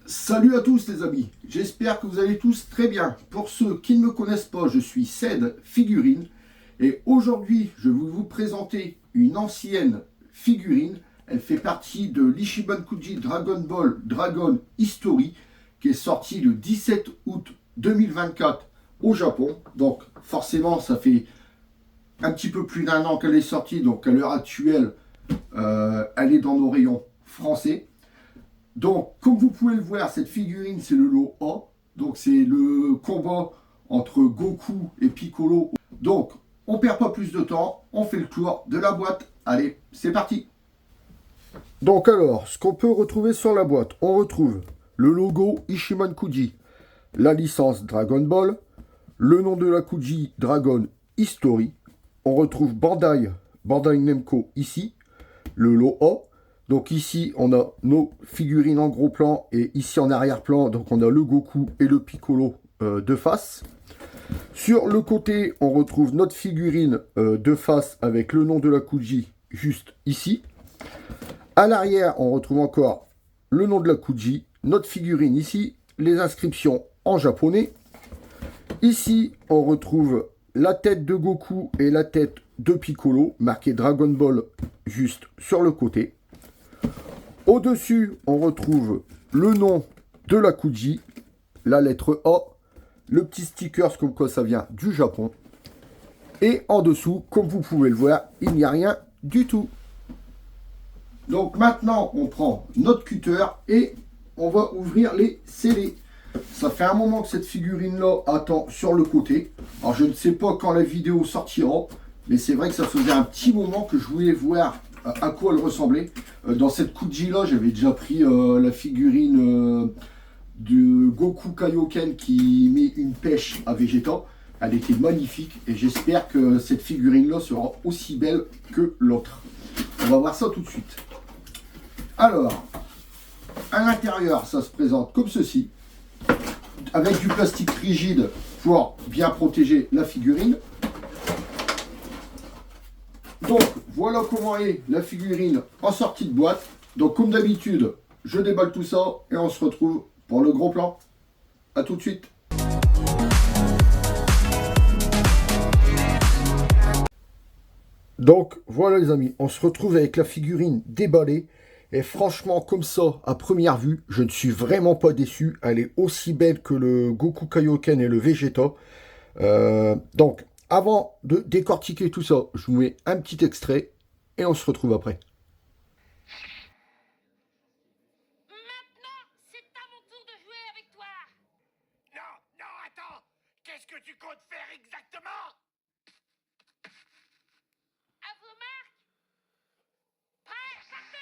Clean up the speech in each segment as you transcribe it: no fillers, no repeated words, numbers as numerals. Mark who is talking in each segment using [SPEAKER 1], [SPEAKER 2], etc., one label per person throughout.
[SPEAKER 1] Salut à tous les amis, j'espère que vous allez tous très bien. Pour ceux qui ne me connaissent pas, je suis Ced Figurine et aujourd'hui je vais vous présenter une ancienne figurine. Elle fait partie de l'Ichiban Kuji Dragon Ball Dragon History qui est sortie le 17 août 2024 au Japon. Donc forcément ça fait un petit peu plus d'1 an qu'elle est sortie, donc à l'heure actuelle elle est dans nos rayons français. Donc, comme vous pouvez le voir, cette figurine, c'est le lot A. Donc, c'est le combat entre Goku et Piccolo. Donc, on perd pas plus de temps. On fait le tour de la boîte. Allez, c'est parti. Donc, alors, ce qu'on peut retrouver sur la boîte, on retrouve le logo Ichiban Kuji, la licence Dragon Ball, le nom de la Kuji Dragon History. On retrouve Bandai Namco ici, le lot A. Donc ici, on a nos figurines en gros plan et ici en arrière-plan, donc on a le Goku et le Piccolo de face. Sur le côté, on retrouve notre figurine de face avec le nom de la Kuji juste ici. À l'arrière, on retrouve encore le nom de la Kuji, notre figurine ici, les inscriptions en japonais. Ici, on retrouve la tête de Goku et la tête de Piccolo, marqué Dragon Ball juste sur le côté. Au-dessus, on retrouve le nom de la Kuji, la lettre A, le petit sticker comme quoi ça vient du Japon. Et en dessous, comme vous pouvez le voir, il n'y a rien du tout. Donc maintenant, on prend notre cutter et on va ouvrir les scellés. Ça fait un moment que cette figurine-là attend sur le côté. Alors je ne sais pas quand la vidéo sortira, mais c'est vrai que ça faisait un petit moment que je voulais voir à quoi elle ressemblait. Dans cette Kuji là, j'avais déjà pris la figurine de Goku Kaioken qui met une pêche à Vegeta. Elle était magnifique et j'espère que cette figurine là sera aussi belle que l'autre. On va voir ça tout de suite. Alors, à l'intérieur, ça se présente comme ceci, avec du plastique rigide pour bien protéger la figurine. Donc, voilà comment est la figurine en sortie de boîte. Donc, comme d'habitude, je déballe tout ça et on se retrouve pour le gros plan. A tout de suite. Donc, voilà les amis, on se retrouve avec la figurine déballée. Et franchement, comme ça, à première vue, je ne suis vraiment pas déçu. Elle est aussi belle que le Goku Kaioken et le Vegeta. Donc, avant de décortiquer tout ça, je vous mets un petit extrait et on se retrouve après.
[SPEAKER 2] Maintenant, c'est à mon tour de jouer avec toi.
[SPEAKER 3] Non, non, attends. Qu'est-ce que tu comptes faire exactement?
[SPEAKER 2] À vos marques. Prêt, partez.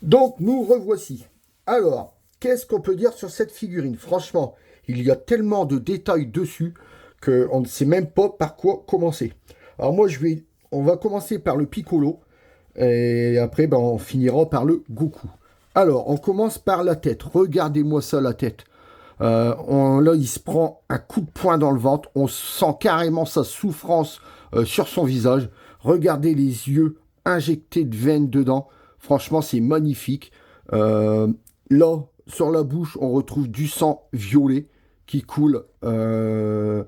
[SPEAKER 1] Donc, nous revoici. Alors, qu'est-ce qu'on peut dire sur cette figurine? Franchement, il y a tellement de détails dessus qu'on ne sait même pas par quoi commencer. Alors moi, on va commencer par le Piccolo. Et après, on finira par le Goku. Alors, on commence par la tête. Regardez-moi ça, la tête. Là, il se prend un coup de poing dans le ventre. On sent carrément sa souffrance sur son visage. Regardez les yeux injectés de veines dedans. Franchement, c'est magnifique. Là, sur la bouche, on retrouve du sang violet qui coule de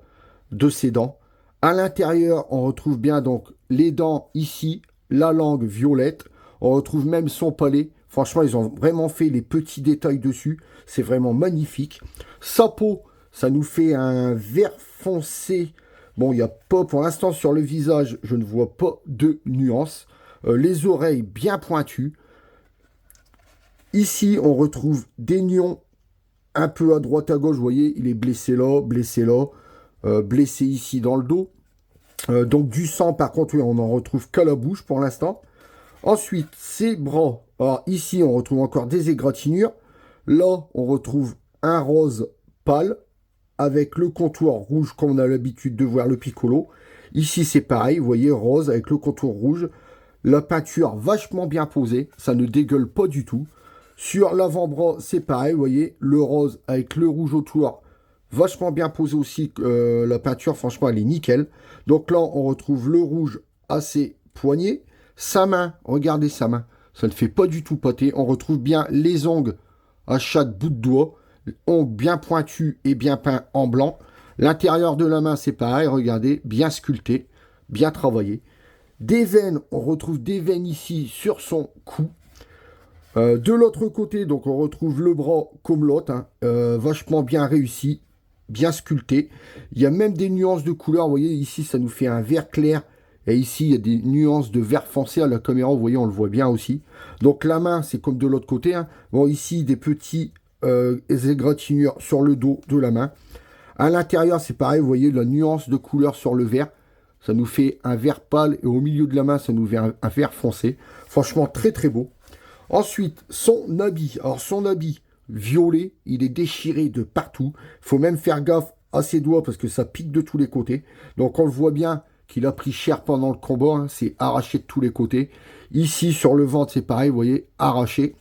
[SPEAKER 1] ses dents. À l'intérieur, on retrouve bien donc les dents ici, la langue violette. On retrouve même son palais. Franchement, ils ont vraiment fait les petits détails dessus. C'est vraiment magnifique. Sa peau, ça nous fait un vert foncé. Bon, il n'y a pas, pour l'instant, sur le visage, je ne vois pas de nuance. Les oreilles bien pointues. Ici, on retrouve des nions un peu à droite à gauche. Vous voyez, il est blessé là, blessé là. blessé ici dans le dos. Donc du sang, par contre, oui, on n'en retrouve qu'à la bouche pour l'instant. Ensuite, ses bras. Alors ici, on retrouve encore des égratignures. Là, on retrouve un rose pâle avec le contour rouge comme on a l'habitude de voir le Piccolo. Ici, c'est pareil, vous voyez, rose avec le contour rouge. La peinture vachement bien posée, ça ne dégueule pas du tout. Sur l'avant-bras, c'est pareil, vous voyez, le rose avec le rouge autour, vachement bien posé aussi. La peinture, franchement, elle est nickel. Donc là, on retrouve le rouge à ses poignets. Sa main, regardez sa main, ça ne fait pas du tout pâté. On retrouve bien les ongles à chaque bout de doigt. Ongles bien pointus et bien peints en blanc. L'intérieur de la main, c'est pareil, regardez, bien sculpté, bien travaillé. Des veines, on retrouve des veines ici sur son cou. De l'autre côté, donc on retrouve le bras comme l'autre, hein, vachement bien réussi, bien sculpté. Il y a même des nuances de couleur, vous voyez, ici ça nous fait un vert clair. Et ici, il y a des nuances de vert foncé à la caméra, vous voyez, on le voit bien aussi. Donc la main, c'est comme de l'autre côté. Hein. Bon, ici, des petits égratignures sur le dos de la main. À l'intérieur, c'est pareil, vous voyez la nuance de couleur sur le vert. Ça nous fait un vert pâle et au milieu de la main, ça nous fait un vert foncé. Franchement, très très beau. Ensuite, son habit. Alors son habit violet, il est déchiré de partout. Il faut même faire gaffe à ses doigts parce que ça pique de tous les côtés. Donc on le voit bien qu'il a pris cher pendant le combat. Hein. C'est arraché de tous les côtés. Ici, sur le ventre, c'est pareil, vous voyez, arraché.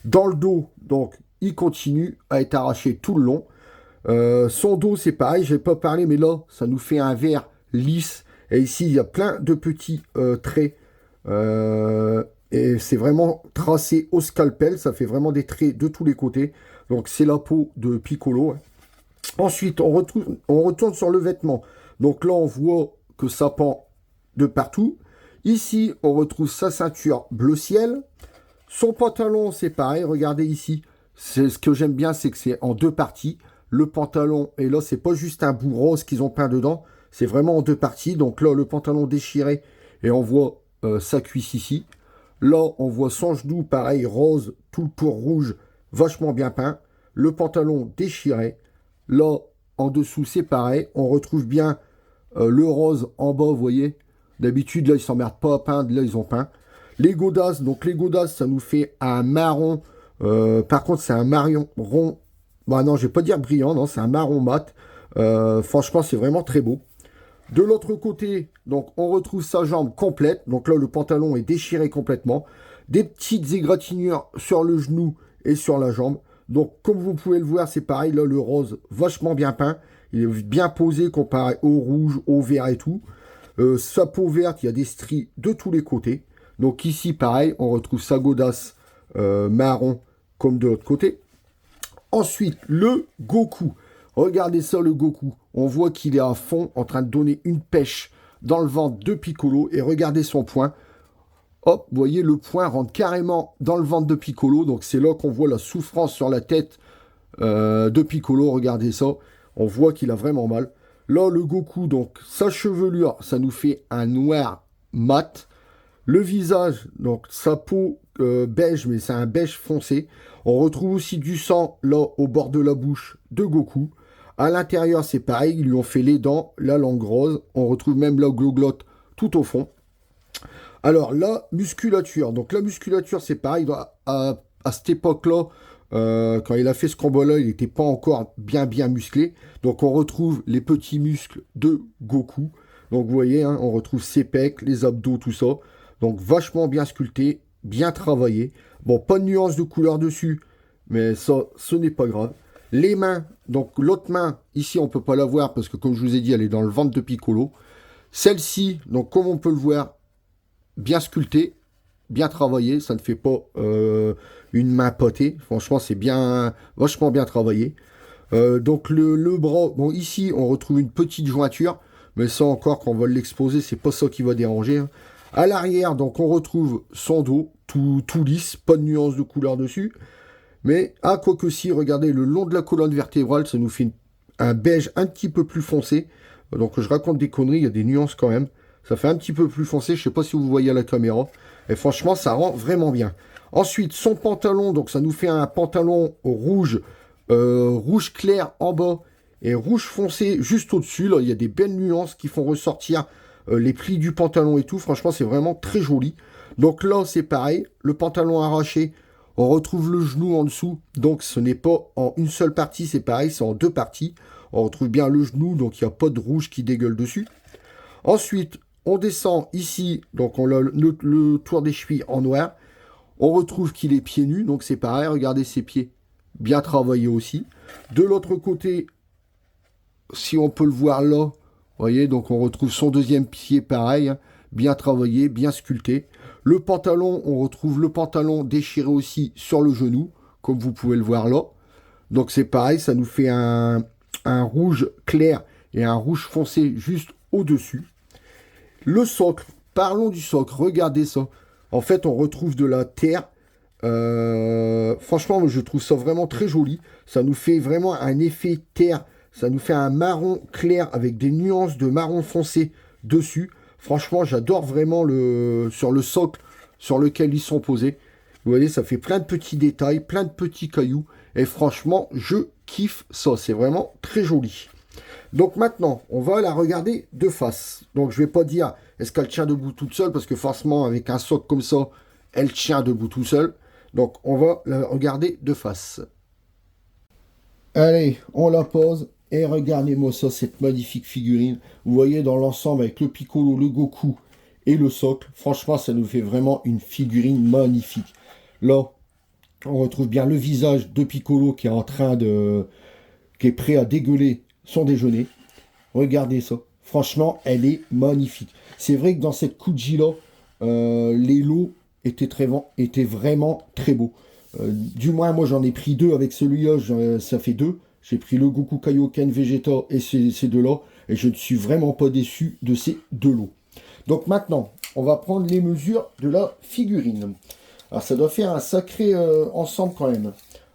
[SPEAKER 1] Dans le dos, donc, il continue à être arraché tout le long. Son dos, c'est pareil, je n'ai pas parlé, mais là, ça nous fait un vert lisse. Et ici, il y a plein de petits traits. Et c'est vraiment tracé au scalpel. Ça fait vraiment des traits de tous les côtés. Donc, c'est la peau de Piccolo. Hein. Ensuite, on retourne sur le vêtement. Donc là, on voit que ça pend de partout. Ici, on retrouve sa ceinture bleu ciel. Son pantalon, c'est pareil. Regardez ici. Ce que j'aime bien, c'est que c'est en deux parties. Le pantalon, et là, c'est pas juste un bout rose qu'ils ont peint dedans. C'est vraiment en deux parties. Donc là, le pantalon déchiré. Et on voit sa cuisse ici. Là, on voit son genou, pareil, rose, tout le tour rouge, vachement bien peint. Le pantalon déchiré. Là, en dessous, c'est pareil. On retrouve bien le rose en bas, vous voyez. D'habitude, là, ils s'emmerdent pas à peindre. Là, ils ont peint. Les godasses. Donc, les godasses, ça nous fait un marron. Par contre, c'est un marron rond. Bah non, je vais pas dire brillant. Non, c'est un marron mat. Franchement, c'est vraiment très beau. De l'autre côté, donc, on retrouve sa jambe complète. Donc là, le pantalon est déchiré complètement. Des petites égratignures sur le genou et sur la jambe. Donc, comme vous pouvez le voir, c'est pareil. Là, le rose, vachement bien peint. Il est bien posé comparé au rouge, au vert et tout. Sa peau verte, il y a des stries de tous les côtés. Donc ici, pareil, on retrouve sa godasse marron comme de l'autre côté. Ensuite, le Goku. Regardez ça, le Goku. On voit qu'il est à fond en train de donner une pêche dans le ventre de Piccolo. Et regardez son poing. Hop, vous voyez, le poing rentre carrément dans le ventre de Piccolo. Donc c'est là qu'on voit la souffrance sur la tête de Piccolo. Regardez ça. On voit qu'il a vraiment mal. Là, le Goku, donc sa chevelure, ça nous fait un noir mat. Le visage, donc sa peau beige, mais c'est un beige foncé. On retrouve aussi du sang là au bord de la bouche de Goku. À l'intérieur, c'est pareil, ils lui ont fait les dents, la langue rose. On retrouve même la gloglotte tout au fond. Alors, la musculature. Donc, la musculature, c'est pareil. À cette époque-là, quand il a fait ce combat-là, il n'était pas encore bien musclé. Donc, on retrouve les petits muscles de Goku. Donc, vous voyez, hein, on retrouve ses pecs, les abdos, tout ça. Donc, vachement bien sculpté, bien travaillé. Bon, pas de nuance de couleur dessus, mais ça, ce n'est pas grave. Les mains, donc l'autre main, ici, on ne peut pas la voir parce que, comme je vous ai dit, elle est dans le ventre de Piccolo. Celle-ci, donc comme on peut le voir, bien sculptée, bien travaillée. Ça ne fait pas une main potée. Franchement, c'est bien, vachement bien travaillé. Donc le bras, bon, ici, on retrouve une petite jointure. Mais ça encore, quand on va l'exposer, c'est pas ça qui va déranger. Hein. À l'arrière, donc on retrouve son dos, tout lisse, pas de nuance de couleur dessus. Mais, quoi que si, regardez, le long de la colonne vertébrale, ça nous fait un beige un petit peu plus foncé. Donc je raconte des conneries, il y a des nuances quand même. Ça fait un petit peu plus foncé, je ne sais pas si vous voyez à la caméra. Et franchement, ça rend vraiment bien. Ensuite, son pantalon, donc ça nous fait un pantalon rouge, rouge clair en bas. et rouge foncé juste au-dessus. Là, il y a des belles nuances qui font ressortir les plis du pantalon et tout. Franchement, c'est vraiment très joli. Donc là, c'est pareil. Le pantalon arraché, on retrouve le genou en dessous. Donc, ce n'est pas en une seule partie, c'est pareil, c'est en deux parties. On retrouve bien le genou, donc il n'y a pas de rouge qui dégueule dessus. Ensuite, on descend ici. Donc, on a le tour des chevilles en noir. On retrouve qu'il est pieds nus. Donc, c'est pareil. Regardez ses pieds. Bien travaillé aussi. De l'autre côté, si on peut le voir là, vous voyez, donc on retrouve son deuxième pied pareil, hein, bien travaillé, bien sculpté. Le pantalon, on retrouve le pantalon déchiré aussi sur le genou, comme vous pouvez le voir là. Donc c'est pareil, ça nous fait un rouge clair et un rouge foncé juste au-dessus. Le socle, parlons du socle, regardez ça. En fait, on retrouve de la terre. Franchement, je trouve ça vraiment très joli. Ça nous fait vraiment un effet terre. Ça nous fait un marron clair avec des nuances de marron foncé dessus. Franchement, j'adore vraiment sur le socle sur lequel ils sont posés. Vous voyez, ça fait plein de petits détails, plein de petits cailloux. Et franchement, je kiffe ça. C'est vraiment très joli. Donc maintenant, on va la regarder de face. Donc je ne vais pas dire est-ce qu'elle tient debout toute seule, parce que forcément, avec un socle comme ça, elle tient debout tout seul. Donc on va la regarder de face. Allez, on la pose. Et regardez-moi ça, cette magnifique figurine. Vous voyez dans l'ensemble avec le Piccolo, le Goku et le socle. Franchement, ça nous fait vraiment une figurine magnifique. Là, on retrouve bien le visage de Piccolo qui est prêt à dégueuler son déjeuner. Regardez ça. Franchement, elle est magnifique. C'est vrai que dans cette Kuji-là, les lots étaient vraiment très beaux. Du moins, moi, j'en ai pris deux avec celui-là. Ça fait deux. J'ai pris le Goku Kaioken Vegeta et ces deux-là. Et je ne suis vraiment pas déçu de ces deux lots. Donc maintenant, on va prendre les mesures de la figurine. Alors, ça doit faire un sacré ensemble quand même.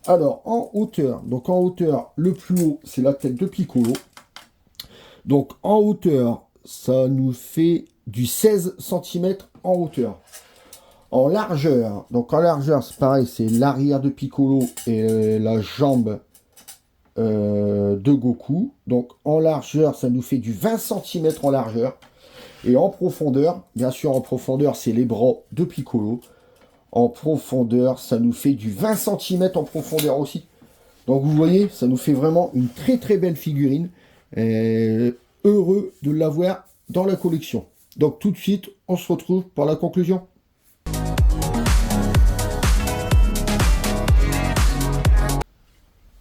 [SPEAKER 1] Alors, en hauteur. Donc, en hauteur, le plus haut, c'est la tête de Piccolo. Donc, en hauteur, ça nous fait du 16 cm en hauteur. En largeur, donc en largeur, c'est pareil, c'est l'arrière de Piccolo et la jambe de Goku. Donc en largeur, ça nous fait du 20 cm en largeur. Et en profondeur, bien sûr en profondeur, c'est les bras de Piccolo. En profondeur, ça nous fait du 20 cm en profondeur aussi. Donc vous voyez, ça nous fait vraiment une très très belle figurine. Et heureux de l'avoir dans la collection. Donc tout de suite, on se retrouve pour la conclusion.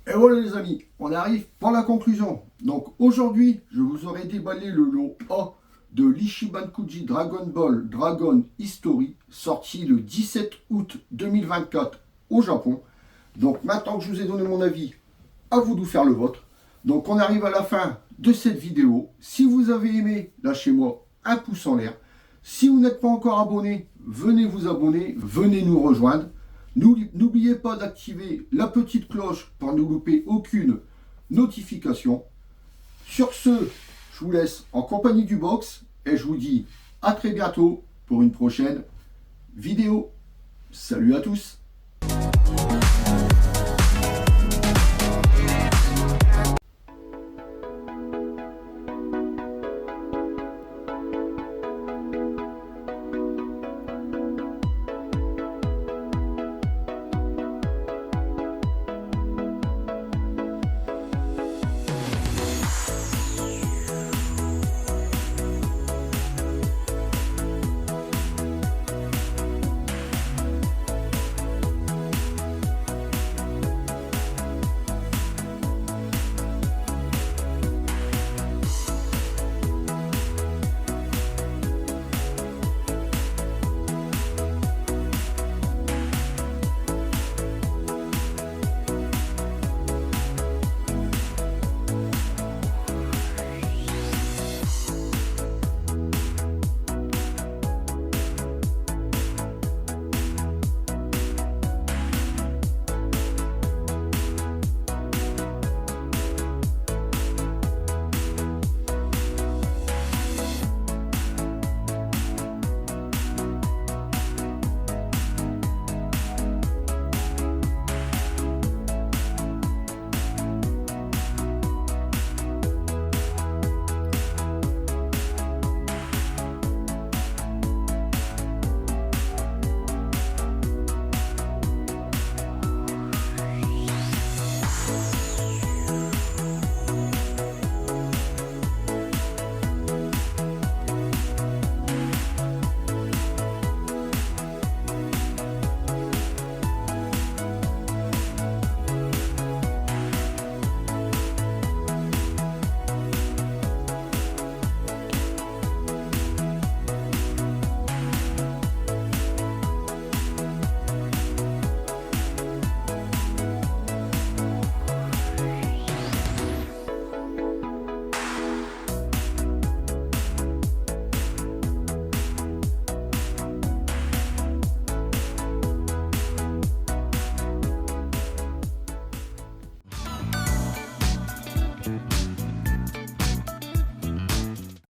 [SPEAKER 1] Et voilà les amis, on arrive pour la conclusion. Donc aujourd'hui, je vous aurai déballé le lot A de l'Ichiban Kuji Dragon Ball Dragon History, sorti le 17 août 2024 au Japon. Donc maintenant que je vous ai donné mon avis, à vous de faire le vôtre. Donc on arrive à la fin de cette vidéo. Si vous avez aimé, lâchez-moi un pouce en l'air. Si vous n'êtes pas encore abonné, venez vous abonner, venez nous rejoindre. N'oubliez pas d'activer la petite cloche pour ne louper aucune notification. Sur ce, je vous laisse en compagnie du box et je vous dis à très bientôt pour une prochaine vidéo. Salut à tous!